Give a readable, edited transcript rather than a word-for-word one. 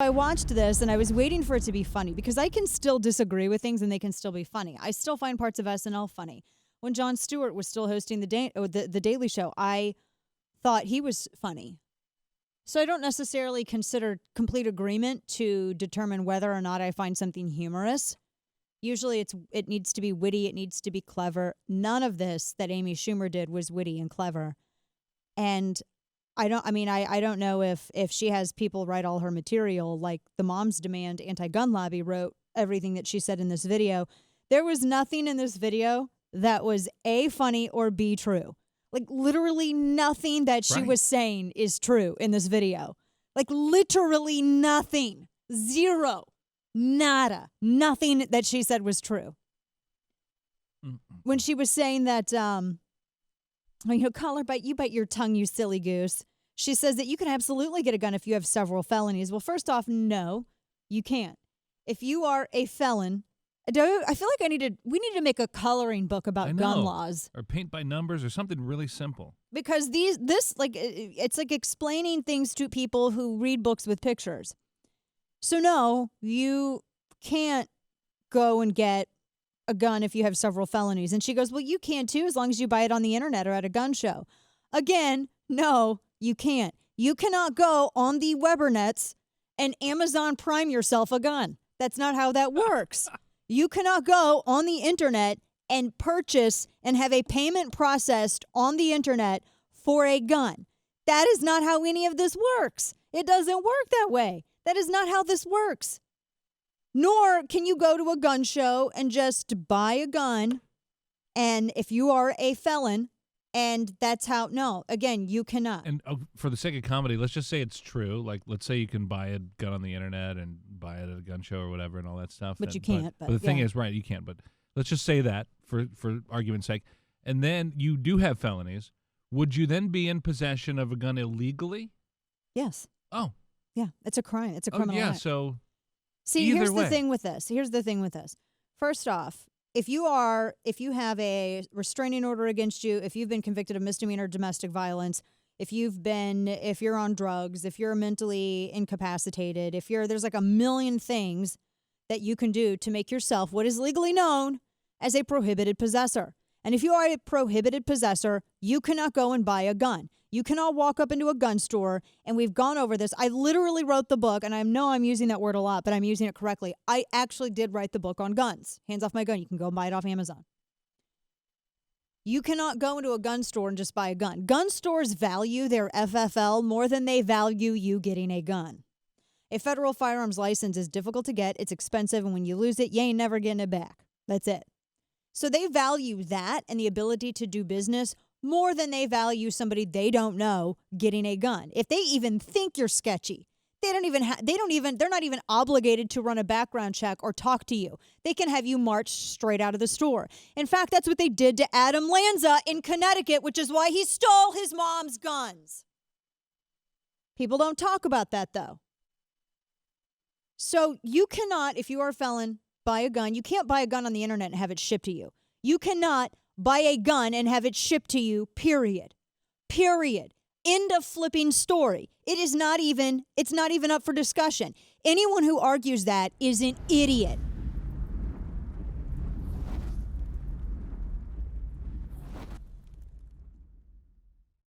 I watched this and I was waiting for it to be funny because I can still disagree with things and they can still be funny. I still find parts of SNL funny. When Jon Stewart was still hosting the Daily Show, I thought he was funny. So I don't necessarily consider complete agreement to determine whether or not I find something humorous. Usually it needs to be witty, it needs to be clever. None of this that Amy Schumer did was witty and clever. And I don't know if she has people write all her material like the Moms Demand anti-gun lobby wrote everything that she said in this video. There was nothing in this video that was A, funny, or B, true. Like literally nothing that she was saying is true in this video. Like literally nothing. Zero. Nada. Nothing that she said was true. When she was saying that, collar bite, you bite your tongue, you silly goose. She says that you can absolutely get a gun if you have several felonies. Well, first off, no, you can't. If you are a felon, I feel like we need to make a coloring book about gun laws. Or paint by numbers or something really simple. Because it's like explaining things to people who read books with pictures. So no, you can't go and get a gun if you have several felonies. And she goes, well, you can too, as long as you buy it on the internet or at a gun show. Again, no, you can't. You cannot go on the Webernets and Amazon Prime yourself a gun. That's not how that works. You cannot go on the internet and purchase and have a payment processed on the internet for a gun. That is not how any of this works. It doesn't work that way. That is not how this works. Nor can you go to a gun show and just buy a gun. And if you are a felon, and that's how, no, again, you cannot. And for the sake of comedy, let's just say it's true. Like, let's say you can buy a gun on the internet and buy it at a gun show or whatever and all that stuff. But you can't. But the thing is, right, you can't. But let's just say that for argument's sake. And then you do have felonies. Would you then be in possession of a gun illegally? Yes. Oh. Yeah, it's a crime. It's a criminal act. So see, here's the thing with this. First off, if you have a restraining order against you, if you've been convicted of misdemeanor domestic violence, if you're on drugs, if you're mentally incapacitated, there's like a million things that you can do to make yourself what is legally known as a prohibited possessor. And if you are a prohibited possessor, you cannot go and buy a gun. You cannot walk up into a gun store, and we've gone over this. I literally wrote the book, and I know I'm using that word a lot, but I'm using it correctly. I actually did write the book on guns. Hands off my gun. You can go and buy it off Amazon. You cannot go into a gun store and just buy a gun. Gun stores value their FFL more than they value you getting a gun. A federal firearms license is difficult to get. It's expensive, and when you lose it, you ain't never getting it back. That's it. So they value that and the ability to do business more than they value somebody they don't know getting a gun. If they even think you're sketchy, they're not even obligated to run a background check or talk to you. They can have you march straight out of the store. In fact, that's what they did to Adam Lanza in Connecticut, which is why he stole his mom's guns. People don't talk about that, though. So you cannot, if you are a felon, buy a gun. You can't buy a gun on the internet and have it shipped to you. You cannot buy a gun and have it shipped to you, period. Period. End of flipping story. It's not even up for discussion. Anyone who argues that is an idiot.